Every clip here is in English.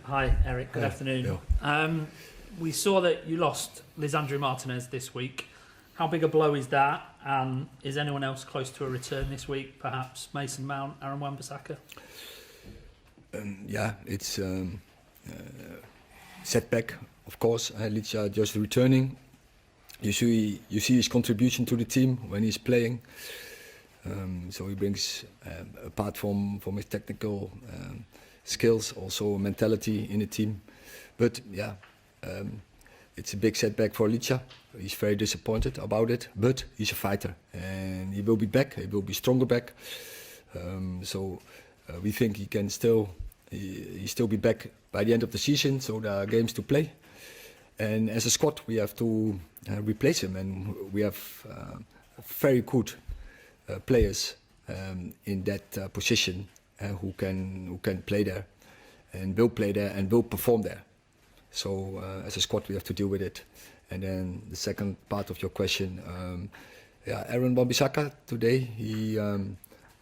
Hi, Eric. Good afternoon. We saw that you lost Lisandro Martinez this week. How big a blow is that? And is anyone else close to a return this week? Perhaps Mason Mount, Aaron Wan-Bissaka? It's setback, of course. Licha just returning. You see his contribution to the team when he's playing. So he brings, apart from his technical skills, also mentality in the team. But it's a big setback for Licha. He's very disappointed about it, but he's a fighter and he will be back. He will be stronger back. We think he can still be back by the end of the season. So there are games to play, and as a squad we have to replace him, and we have very good players in that position who can play there and will play there and will perform there. So as a squad we have to deal with it. And then the second part of your question, Aaron Wan-Bissaka today he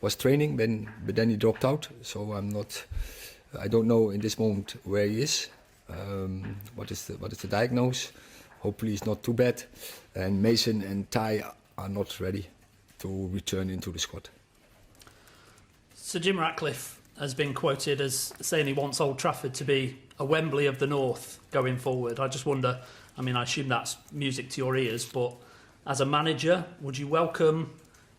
was training, but then he dropped out. So I don't know in this moment where he is. What is the diagnosis? Hopefully it's not too bad. And Mason and Ty are not ready to return into the squad. Sir Jim Ratcliffe has been quoted as saying he wants Old Trafford to be a Wembley of the North going forward. I just wonder, I assume that's music to your ears, but as a manager, would you welcome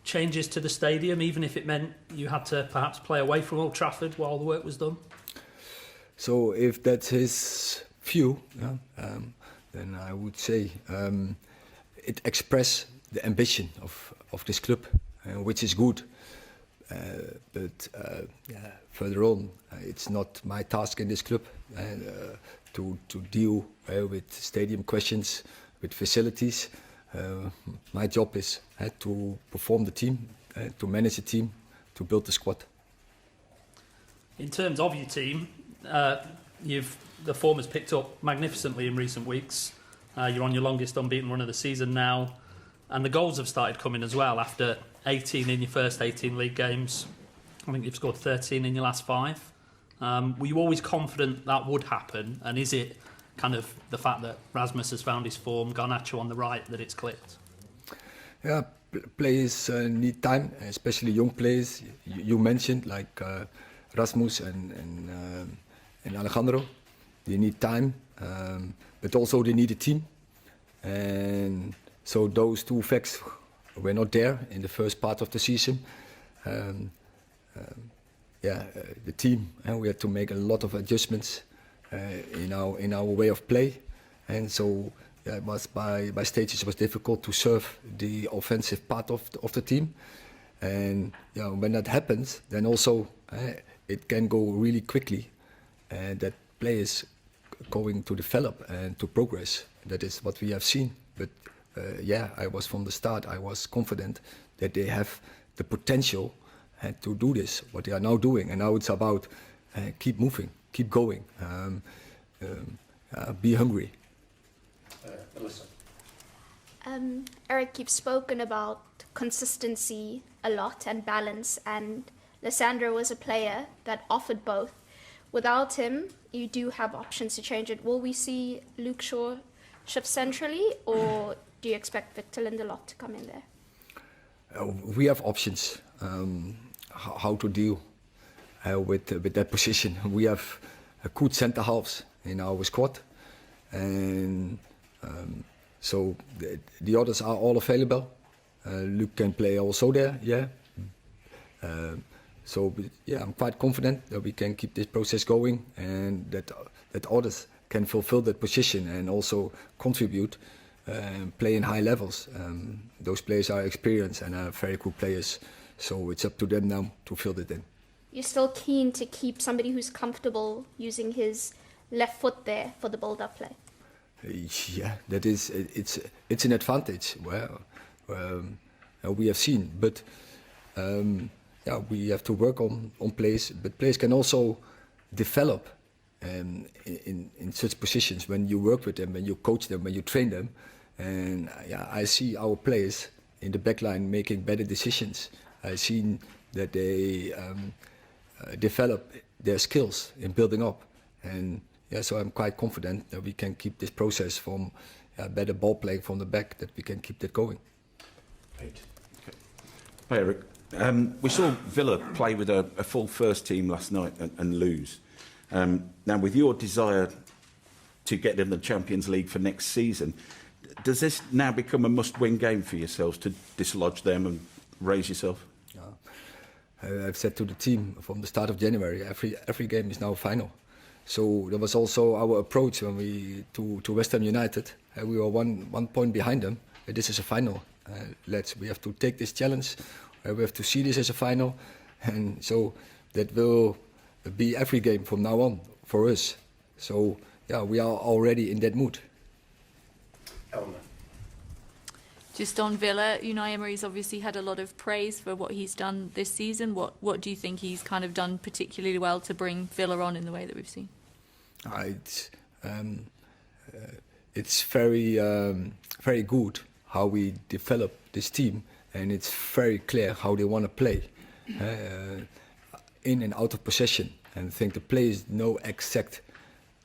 changes to the stadium, even if it meant you had to perhaps play away from Old Trafford while the work was done? So if that's his view, then I would say it expresses the ambition of this club, which is good. But further on, it's not my task in this club to deal with stadium questions, with facilities. My job is to perform the team, to manage the team, to build the squad. In terms of your team, the form has picked up magnificently in recent weeks. You're on your longest unbeaten run of the season now, and the goals have started coming as well. After 18 in your first 18 league games, I think you've scored 13 in your last 5. Were you always confident that would happen? And is it kind of the fact that Rasmus has found his form, Garnacho on the right, that it's clicked? Yeah, players need time, especially young players. You mentioned like Rasmus and Alejandro. They need time, but also they need a team. And so those two facts were not there in the first part of the season. The team, we had to make a lot of adjustments in our way of play, and so it was by stages it was difficult to serve the offensive part of the team. And when that happens, then also it can go really quickly, and that players going to develop and to progress. That is what we have seen. But I was from the start. I was confident that they have the potential to do this, what they are now doing. And now it's about keep moving, keep going, be hungry. Alyssa. Eric, you've spoken about consistency a lot and balance, and Lisandro was a player that offered both. Without him, you do have options to change it. Will we see Luke Shaw shift centrally, or do you expect Victor Lindelof to come in there? We have options how to deal with that position. We have a good centre halves in our squad, and so the others are all available. Luke can play also there, I'm quite confident that we can keep this process going, and that others can fulfill that position and also contribute and play in high levels. Those players are experienced and are very good players, so it's up to them now to fill it in. You're still keen to keep somebody who's comfortable using his left foot there for the build-up play? That is, it's an advantage. We have seen, but we have to work on players. But players can also develop in such positions when you work with them, when you coach them, when you train them. And I see our players in the back line making better decisions. I've seen that they develop their skills in building up. And yeah, so I'm quite confident that we can keep this process from better ball playing from the back, that we can keep that going. Pete. Hi, Eric. We saw Villa play with a full first team last night and lose. Now, with your desire to get in the Champions League for next season, does this now become a must-win game for yourselves to dislodge them and raise yourself? I've said to the team from the start of January, every game is now a final. So that was also our approach when we to West Ham United. We were one point behind them. This is a final. We have to take this challenge. We have to see this as a final, and so that will be every game from now on for us. So yeah, we are already in that mood. Eleanor. Just on Villa, Unai Emery's obviously had a lot of praise for what he's done this season. What do you think he's kind of done particularly well to bring Villa on in the way that we've seen? It's very good how we develop this team, and it's very clear how they want to play in and out of possession. And I think the players know exact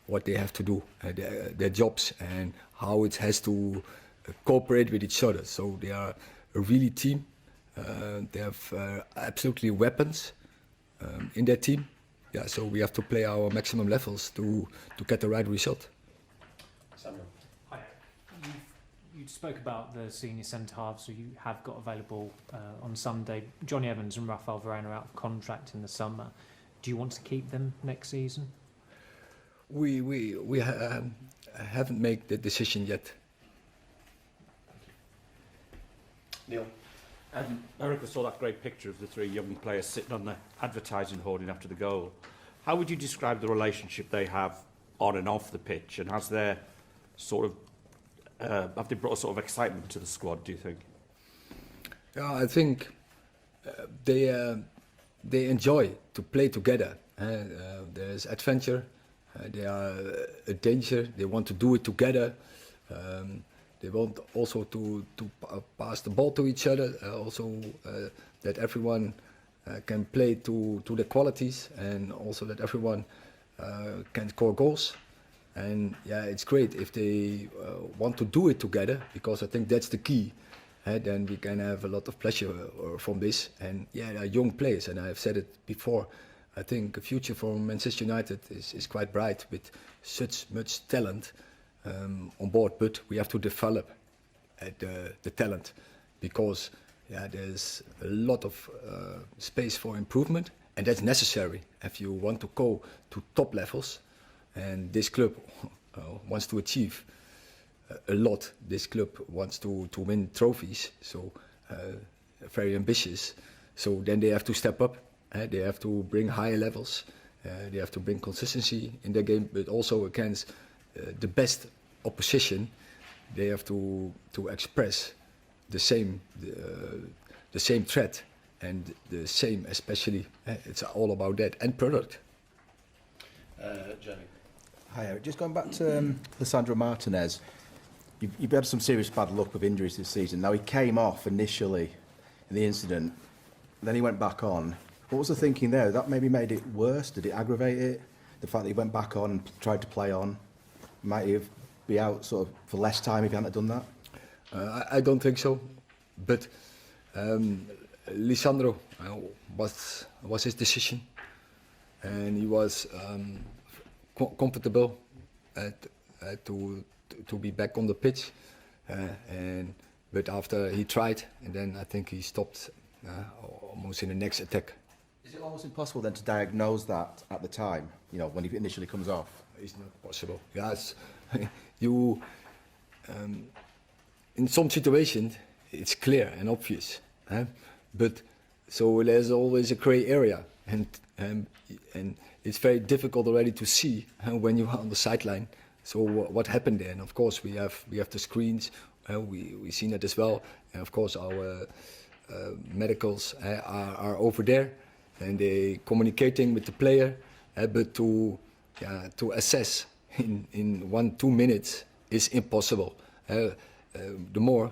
what they have to do, their jobs, and how it has to cooperate with each other. So they are a really team. They have absolutely weapons in their team. Yeah, so we have to play our maximum levels to get the right result. Samuel. Hi. You spoke about the senior centre halves who you have got available on Sunday. Johnny Evans and Rafael Varane are out of contract in the summer. Do you want to keep them next season? We haven't made the decision yet. Neil. Eric, I saw that great picture of the three young players sitting on the advertising hoarding after the goal. How would you describe the relationship they have on and off the pitch, and has their sort of have they brought a sort of excitement to the squad, do you think? Yeah, I think they enjoy to play together. There's adventure. They are a danger. They want to do it together. They want also to pass the ball to each other. Also that everyone can play to their qualities, and also that everyone can score goals. And yeah, it's great if they want to do it together, because I think that's the key. Then we can have a lot of pleasure from this. And yeah, they are young players, and I've said it before. I think the future for Manchester United is quite bright with such much talent on board. But we have to develop the talent, because yeah, there's a lot of space for improvement, and that's necessary if you want to go to top levels. And this club wants to achieve a lot. This club wants to win trophies, so very ambitious. So then they have to step up. They have to bring higher levels. They have to bring consistency in their game, but also against the best opposition, they have to express the same threat and the same, especially. It's all about that and product. Jenny. Hi, Eric. Just going back to Lisandro Martinez, you've had some serious bad luck with injuries this season. Now, he came off initially in the incident, then he went back on. What was the thinking there? That maybe made it worse? Did it aggravate it? The fact that he went back on and tried to play on? Might he be out sort of for less time if he hadn't done that? I don't think so. But Lisandro was his decision, and he was comfortable to be back on the pitch. But after he tried, and then I think he stopped almost in the next attack. Is it almost impossible then to diagnose that at the time, you know, when he initially comes off? It's not possible. Yes, you. In some situations, it's clear and obvious, but so there's always a grey area, and it's very difficult already to see when you are on the sideline. So what happened there? And of course, we have the screens. We've seen it as well, and of course our medicals are over there, and they communicating with the player. But to assess in 1-2 minutes is impossible. The more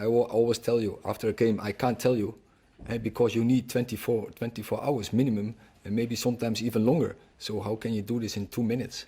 I always tell you after a game, I can't tell you because you need 24 hours minimum, and maybe sometimes even longer. So how can you do this in 2 minutes?